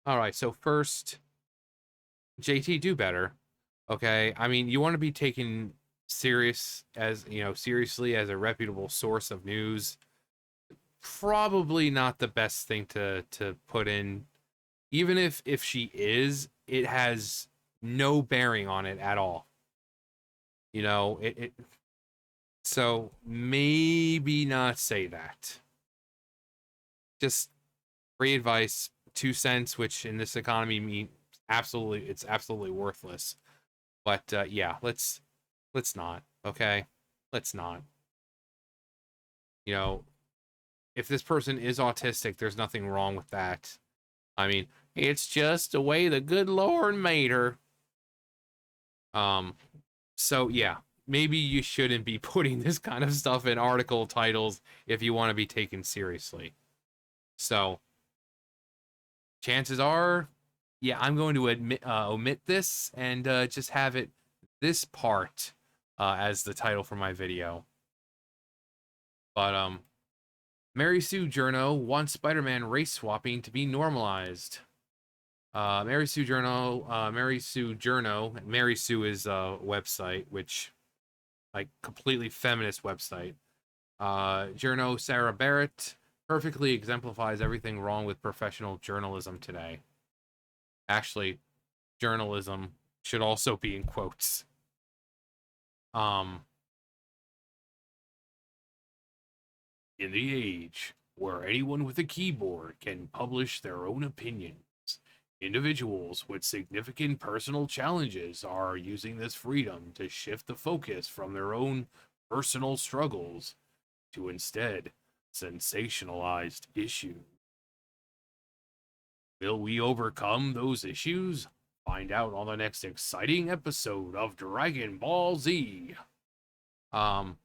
All right, so first, JT, do better. Okay, I mean, you want to be taken seriously as a reputable source of news. Probably not the best thing to put in. Even if she is, it has no bearing on it at all. It so maybe not say that. Just free advice, 2 cents, which in this economy mean it's absolutely worthless. But yeah, let's not, okay? Let's not. You know, if this person is autistic, there's nothing wrong with that. I mean, it's just the way the good Lord made her. Um, so yeah, maybe you shouldn't be putting this kind of stuff in article titles if you want to be taken seriously. So chances are, yeah, I'm going to omit this and just have it this part as the title for my video. But Mary Sue Journo wants Spider-Man race swapping to be normalized. Mary Sue Journo, Mary Sue is a website, which like completely feminist website. Journo Sarah Barrett perfectly exemplifies everything wrong with professional journalism today. Actually, journalism should also be in quotes. Um, in the age where anyone with a keyboard can publish their own opinions, individuals with significant personal challenges are using this freedom to shift the focus from their own personal struggles to instead sensationalized issues. Will we overcome those issues? Find out on the next exciting episode of Dragon Ball Z. Um,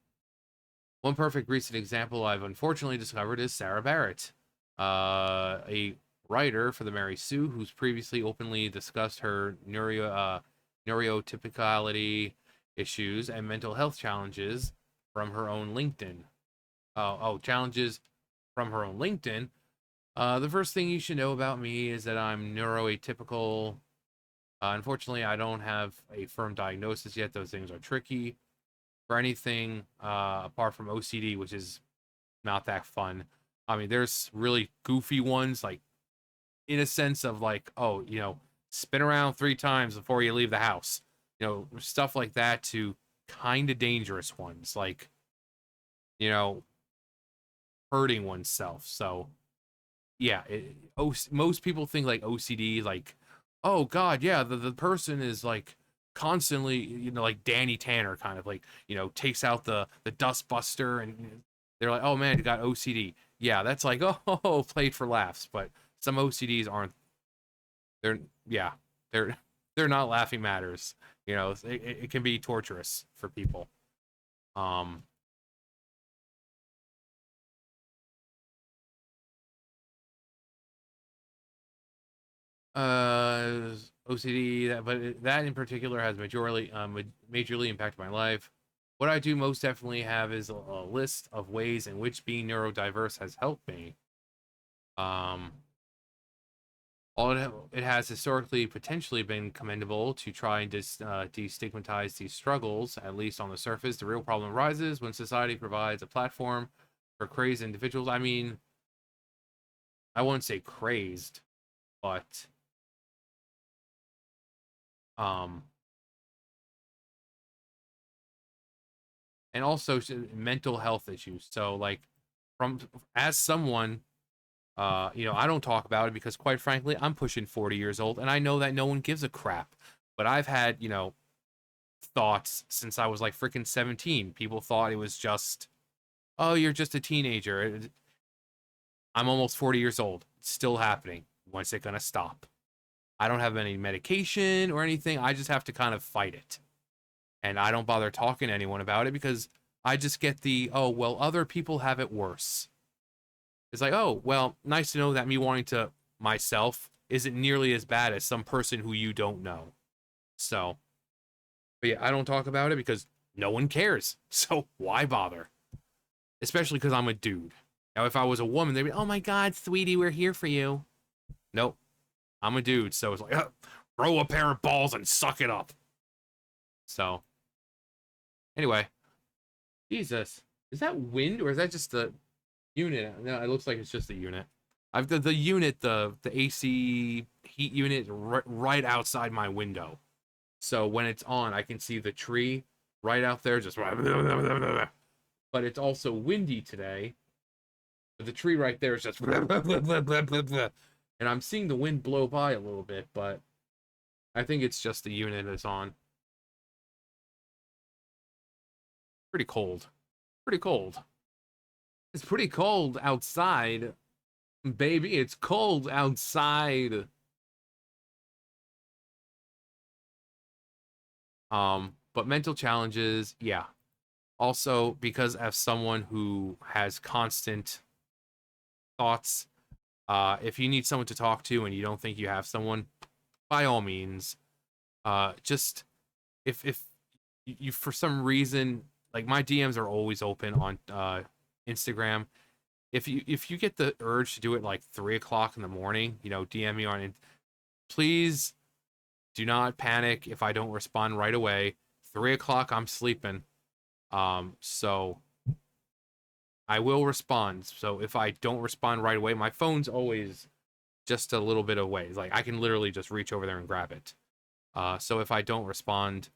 One perfect recent example I've unfortunately discovered is Sarah Barrett, a writer for the Mary Sue, who's previously openly discussed her neurotypicality issues and mental health challenges from her own LinkedIn. Challenges from her own LinkedIn. The first thing you should know about me is that I'm neuroatypical. Unfortunately, I don't have a firm diagnosis yet. Those things are tricky. For anything apart from OCD, which is not that fun. I mean, there's really goofy ones, like in a sense of like, oh, spin around 3 times before you leave the house. Stuff like that to kind of dangerous ones, like, you know, hurting oneself. So, yeah, most people think like OCD, like, oh God, yeah, the person is like constantly, like Danny Tanner kind of like, takes out the dust buster and they're like, oh man, you got OCD. Yeah, that's like, oh, played for laughs. But some OCDs aren't. They're yeah, they're they're not laughing matters. It can be torturous for people. Um, uh, OCD, that in particular has majorly impacted my life. What I do most definitely have is a list of ways in which being neurodiverse has helped me. Um, it has historically potentially been commendable to try and destigmatize these struggles, at least on the surface. The real problem arises when society provides a platform for crazed individuals. I mean, I won't say crazed, but um, and also mental health issues. So, like, from as someone, I don't talk about it because, quite frankly, I'm pushing 40 years old, and I know that no one gives a crap. But I've had, thoughts since I was like freaking 17. People thought it was just, oh, you're just a teenager. I'm almost 40 years old. It's still happening. When's it gonna stop? I don't have any medication or anything. I just have to kind of fight it. And I don't bother talking to anyone about it because I just get oh, well, other people have it worse. It's like, oh, well, nice to know that me wanting to myself isn't nearly as bad as some person who you don't know. So, but yeah, I don't talk about it because no one cares. So why bother? Especially because I'm a dude. Now, if I was a woman, they'd be, oh my God, sweetie, we're here for you. Nope. I'm a dude, so it's like, throw a pair of balls and suck it up. So, anyway, Jesus, is that wind or is that just the unit? No, it looks like it's just the unit. I've the unit, the AC heat unit right outside my window. So when it's on, I can see the tree right out there, just. But it's also windy today. But the tree right there is just. And I'm seeing the wind blow by a little bit, but I think it's just the unit that's on. Pretty cold. Pretty cold. It's pretty cold outside. Baby, it's cold outside. But mental challenges, yeah. Also, because as someone who has constant thoughts, if you need someone to talk to and you don't think you have someone, by all means, just if you for some reason, like my DMs are always open on Instagram. If you get the urge to do it like 3 o'clock in the morning, DM me on it. Please do not panic if I don't respond right away. 3 o'clock, I'm sleeping. So I will respond. So if I don't respond right away, my phone's always just a little bit away. Like I can literally just reach over there and grab it. So if I don't respond,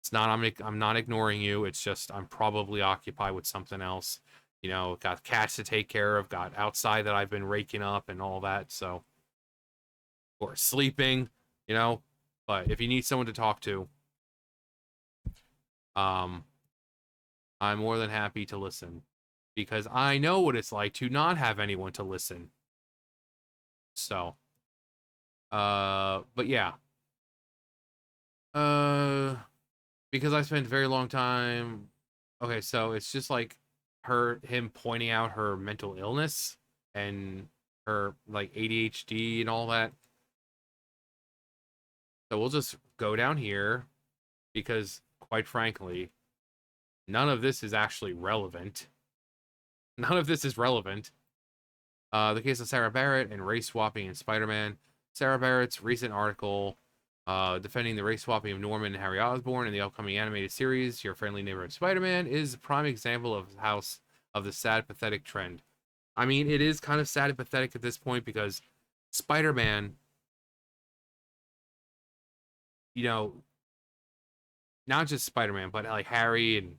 it's not I'm not ignoring you. It's just I'm probably occupied with something else. Got cats to take care of, got outside that I've been raking up and all that. So or sleeping, you know. But if you need someone to talk to, um, I'm more than happy to listen because I know what it's like to not have anyone to listen. So, but yeah, uh, because I spent a very long time. Okay, so it's just like him pointing out her mental illness and her like ADHD and all that. So we'll just go down here because, quite frankly, none of this is actually relevant. None of this is relevant. The case of Sarah Barrett and race swapping in Spider-Man. Sarah Barrett's recent article defending the race swapping of Norman and Harry Osborn in the upcoming animated series, Your Friendly Neighborhood Spider-Man, is a prime example of the sad, pathetic trend. I mean, it is kind of sad and pathetic at this point because Spider-Man, you know, not just Spider-Man, but like Harry and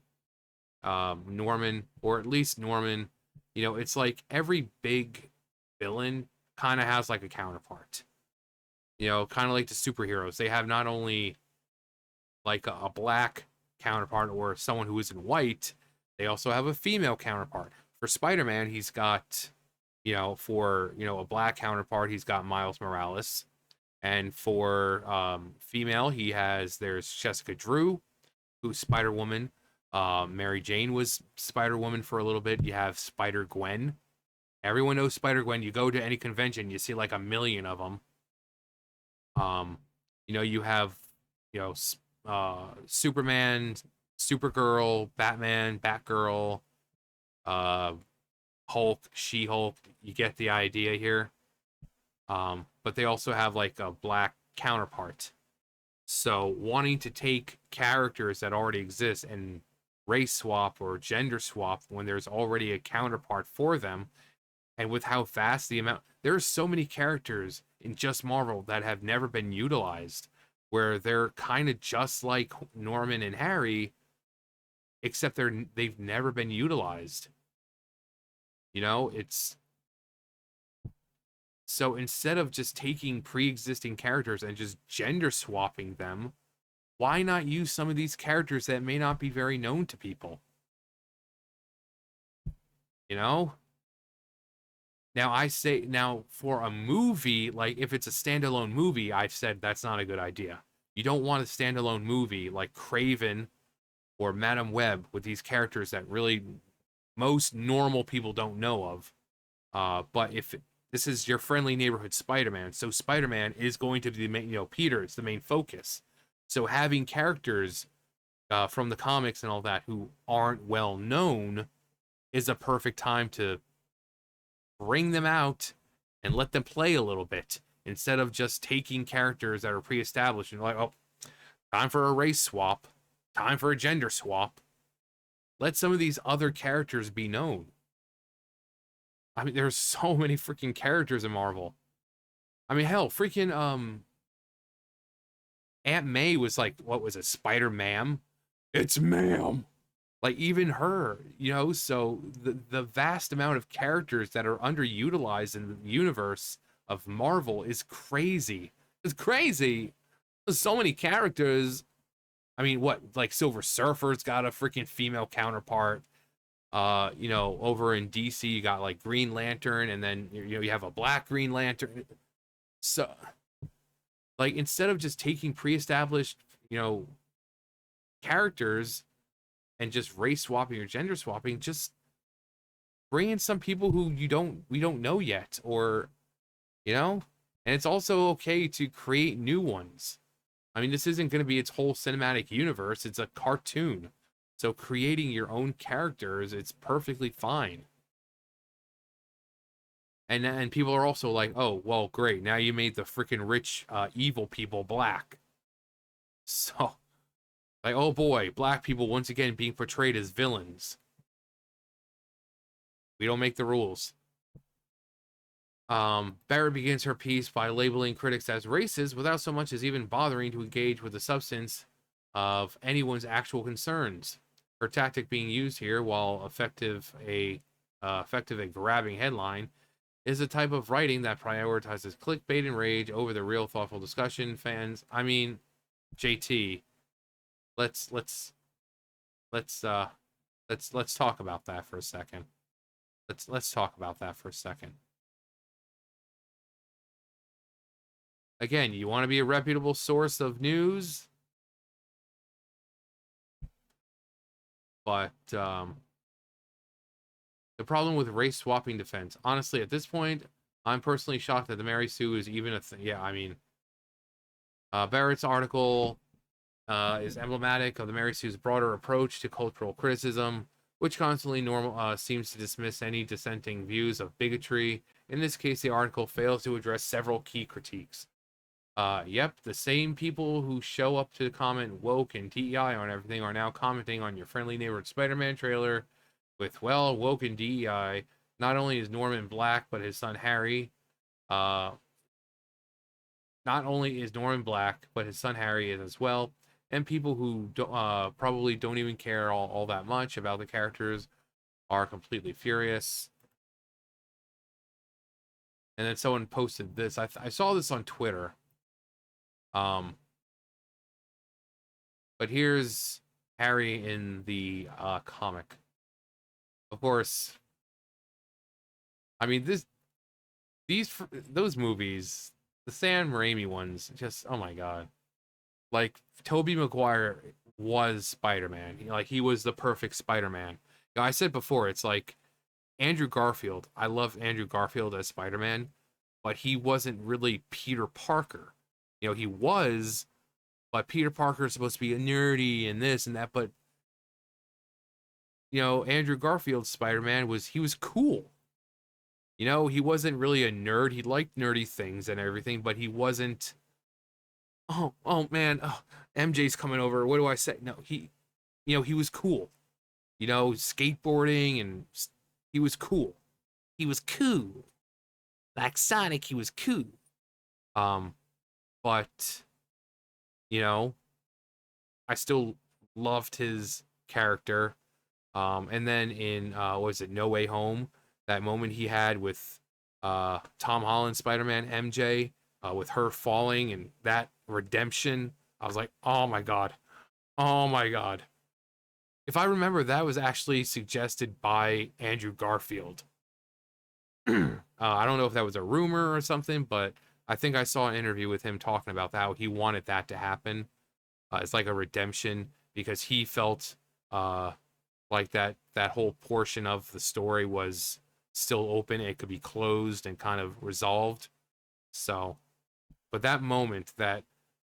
Norman, or at least Norman, it's like every big villain kind of has like a counterpart. Kind of like the superheroes. They have not only like a black counterpart or someone who isn't white, they also have a female counterpart. For Spider-Man, he's got, a black counterpart, he's got Miles Morales. And for female, there's Jessica Drew, who's Spider-Woman. Mary Jane was Spider-Woman for a little bit. You have Spider-Gwen. Everyone knows Spider-Gwen. You go to any convention, you see like a million of them. You have, Superman, Supergirl, Batman, Batgirl, Hulk, She-Hulk. You get the idea here. But they also have like a black counterpart. So wanting to take characters that already exist and race swap or gender swap when there's already a counterpart for them, and with how fast there are so many characters in just Marvel that have never been utilized, where they're kind of just like Norman and Harry, except they've never been utilized. It's so instead of just taking pre-existing characters and just gender swapping them, why not use some of these characters that may not be very known to people? Now for a movie, like if it's a standalone movie, I've said that's not a good idea. You don't want a standalone movie like Craven or Madam Web with these characters that really most normal people don't know of. But if this is your friendly neighborhood Spider-Man, so Spider-Man is going to be the main, Peter is the main focus. So having characters from the comics and all that who aren't well known is a perfect time to bring them out and let them play a little bit. instead of just taking characters that are pre-established and like, oh, time for a race swap, time for a gender swap. Let some of these other characters be known. I mean, there's so many freaking characters in Marvel. I mean, hell, freaking Aunt May was like, what was it, Spider Ma'am? It's ma'am. Like even her, so the vast amount of characters that are underutilized in the universe of Marvel is crazy. It's crazy. There's so many characters. I mean, what, like Silver Surfer's got a freaking female counterpart. Over in DC you got like Green Lantern, and then you have a black Green Lantern. So like instead of just taking pre-established, characters and just race swapping or gender swapping, just bring in some people who we don't know yet, or and it's also okay to create new ones. I mean, this isn't going to be its whole cinematic universe, it's a cartoon. So creating your own characters, it's perfectly fine. And people are also like, oh, well, great, now you made the freaking rich evil people black. So like, oh boy, black people once again being portrayed as villains. We don't make the rules. Barrett begins her piece by labeling critics as racist without so much as even bothering to engage with the substance of anyone's actual concerns. Her tactic being used here, while effective a grabbing headline, is a type of writing that prioritizes clickbait and rage over the real thoughtful discussion. Fans, I mean, JT, let's talk about that for a second. Let's talk about that for a second. Again, you want to be a reputable source of news, but the problem with race swapping defense, honestly, at this point, I'm personally shocked that the Mary Sue is even a thing. Yeah, I mean, Barrett's article is emblematic of the Mary Sue's broader approach to cultural criticism, which constantly seems to dismiss any dissenting views of bigotry. In this case, the article fails to address several key critiques. Yep, the same people who show up to comment woke and DEI on everything are now commenting on your friendly neighborhood Spider-Man trailer with, well, woke and DEI. Not only is Norman black, but his son Harry. Not only is Norman black, but his son Harry is as well. And people who probably don't even care all that much about the characters are completely furious. And then someone posted this. I saw this on Twitter. But here's Harry in the comic. Of course, I mean those movies, the Sam Raimi ones, just, oh my god. Like Tobey Maguire was Spider-Man. Like he was the perfect Spider-Man. I said before, it's like Andrew Garfield. I love Andrew Garfield as Spider-Man, but he wasn't really Peter Parker. He was, but Peter Parker is supposed to be a nerdy and this and that, but Andrew Garfield's Spider-Man was cool. He wasn't really a nerd. He liked nerdy things and everything, but he wasn't, oh man, MJ's coming over. What do I say? No, he was cool. Skateboarding, and he was cool. He was cool. Like Sonic, he was cool. But I still loved his character. And then in was it No Way Home, that moment he had with Tom Holland Spider-Man MJ, with her falling and that redemption, I was like, oh my god. Oh my god. If I remember, that was actually suggested by Andrew Garfield. I don't know if that was a rumor or something, but I think I saw an interview with him talking about how he wanted that to happen. It's like a redemption, because he felt like that whole portion of the story was still open. It could be closed and kind of resolved. So, but that moment,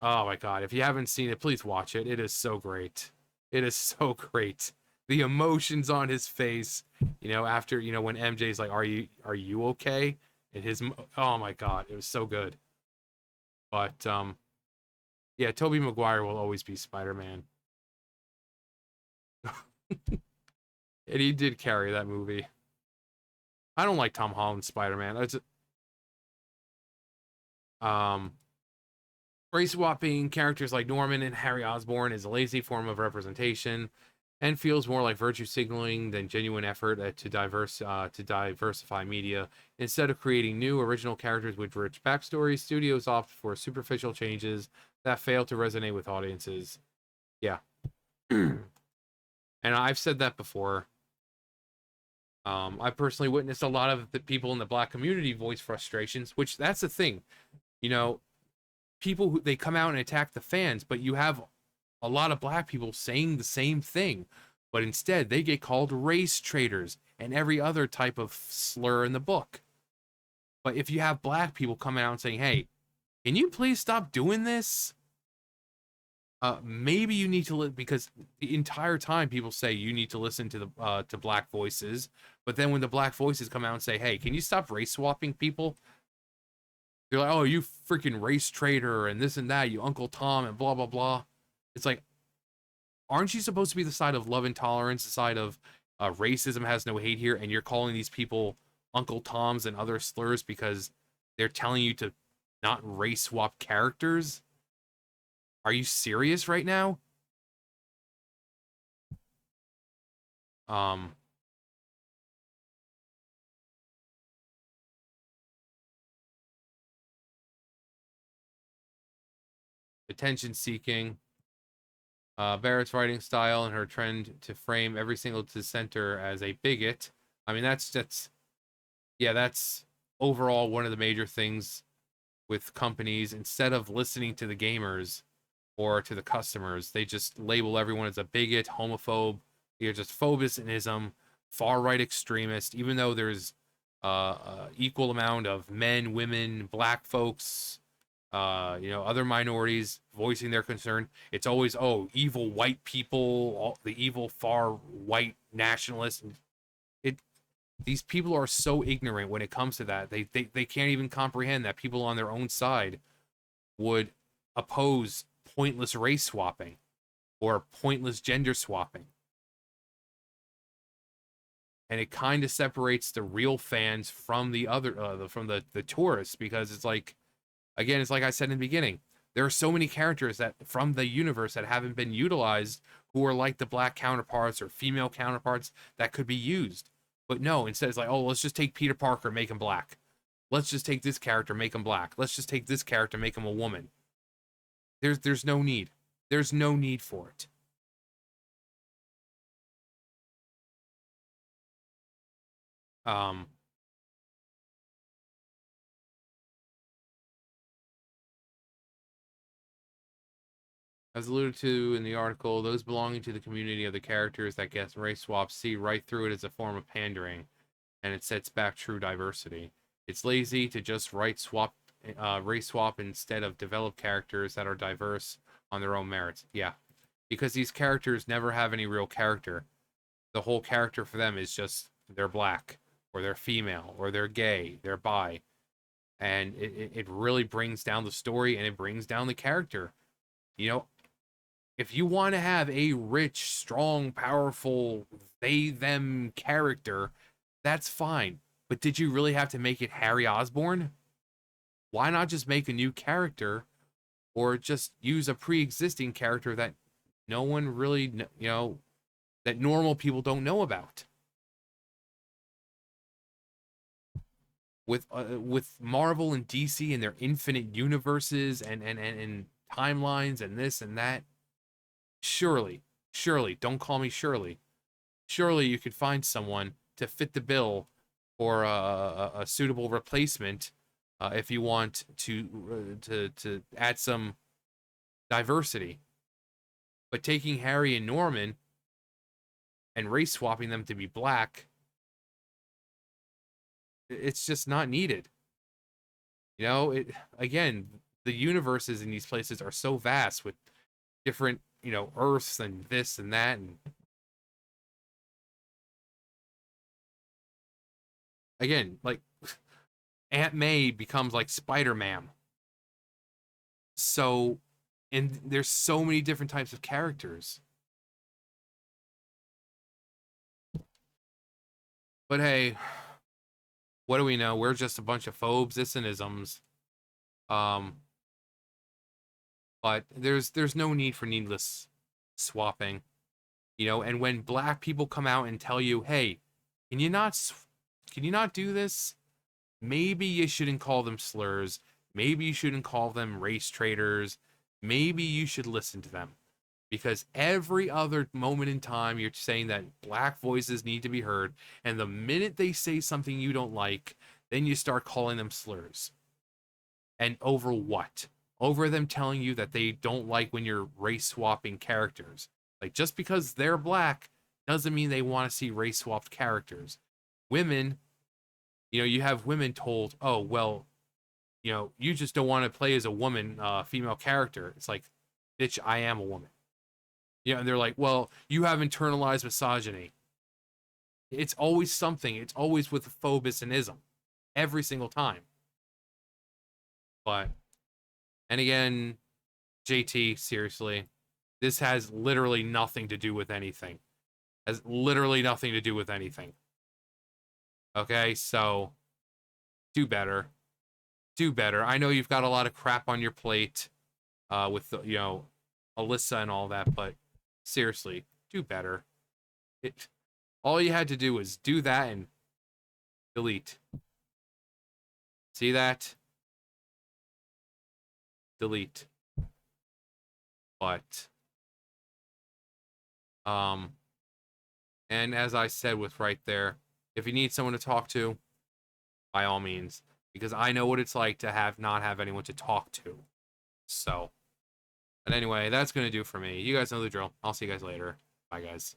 oh my god, if you haven't seen it, please watch it. It is so great. It is so great. The emotions on his face, after, when MJ's like, are you okay? And oh my god, it was so good. But yeah, Tobey Maguire will always be Spider-Man. And he did carry that movie. I don't like Tom Holland's Spider-Man. It's um race swapping characters like Norman and Harry Osborn is a lazy form of representation and feels more like virtue signaling than genuine effort to diversify media. Instead of creating new original characters with rich backstories, studios opt for superficial changes that fail to resonate with audiences. Yeah. And I've said that before. I personally witnessed a lot of the people in the black community voice frustrations, which that's the thing. You know, people who they come out and attack the fans, but you have a lot of black people saying the same thing, but instead they get called race traitors and every other type of slur in the book. But if you have black people coming out and saying, "Hey, can you please stop doing this?" Maybe you need to because the entire time people say you need to listen to the to black voices, but then when the black voices come out and say, "Hey, can you stop race swapping people?" They're like, "Oh, you freaking race traitor and this and that, you Uncle Tom and blah blah blah." It's like, aren't you supposed to be the side of love and tolerance, the side of racism has no hate here, and you're calling these people Uncle Toms and other slurs because they're telling you to not race swap characters? Are you serious right now? Um, attention seeking. Barrett's writing style and her trend to frame every single dissenter as a bigot. I mean, that's yeah, that's overall one of the major things with companies. Instead of listening to the gamers or to the customers, they just label everyone as a bigot, homophobe. You're just phobicism, far right extremist. Even though there's equal amount of men, women, black folks, other minorities voicing their concern. It's always, oh, evil white people, the evil far white nationalists. It These people are so ignorant when it comes to that. They can't even comprehend that people on their own side would oppose pointless race swapping or pointless gender swapping. And it kind of separates the real fans from the other from the tourists, because it's like, again, it's like I said in the beginning, there are so many characters that from the universe that haven't been utilized, who are like the black counterparts or female counterparts that could be used. But no, instead it's like, oh, let's just take Peter Parker, make him black. Let's just take this character, make him black. Let's just take this character, make him a woman. There's no need. There's no need for it. Um, as alluded to in the article, those belonging to the community of the characters that get race swaps see right through it as a form of pandering, and it sets back true diversity. It's lazy to just race swap instead of develop characters that are diverse on their own merits. Yeah, because these characters never have any real character. The whole character for them is just they're black or they're female or they're gay, they're bi, and it really brings down the story and it brings down the character. You know, if you want to have a rich, strong, powerful they them character, that's fine. But did you really have to make it Harry Osborn? Why not just make a new character or just use a pre-existing character that no one really, that normal people don't know about? With Marvel and DC and their infinite universes and timelines and this and that, surely, surely, don't call me Shirley. Surely you could find someone to fit the bill for a suitable replacement, if you want to add some diversity. But taking Harry and Norman and race swapping them to be black, it's just not needed. It again, the universes in these places are so vast with different, Earths and this and that, and again, like Aunt May becomes like Spider-Man. So, and there's so many different types of characters. But hey, what do we know? We're just a bunch of phobes, and isms. Um, but there's no need for needless swapping, you know. And when black people come out and tell you, "Hey, can you not can you not do this?" Maybe you shouldn't call them slurs. Maybe you shouldn't call them race traitors. Maybe you should listen to them. Because every other moment in time, you're saying that black voices need to be heard. And the minute they say something you don't like, then you start calling them slurs. And over what? Over them telling you that they don't like when you're race swapping characters. Like, just because they're black doesn't mean they want to see race swapped characters. Women, you know, you have women told, oh, well, you know, you just don't want to play as a woman, female character. It's like, bitch, I am a woman. You know, and they're like, well, you have internalized misogyny. It's always something. It's always with phobis and ism. Every single time. But, and again, JT, seriously, this has literally nothing to do with anything. Has literally nothing to do with anything. Okay, so do better. Do better. I know you've got a lot of crap on your plate, with the, you know, Alyssa and all that, but seriously, do better. It all you had to do was do that and delete. See that? Delete. But um and as I said with right there, if you need someone to talk to, by all means, because I know what it's like to have not have anyone to talk to. So, but anyway, that's gonna do for me. You guys know the drill. I'll see you guys later. Bye guys.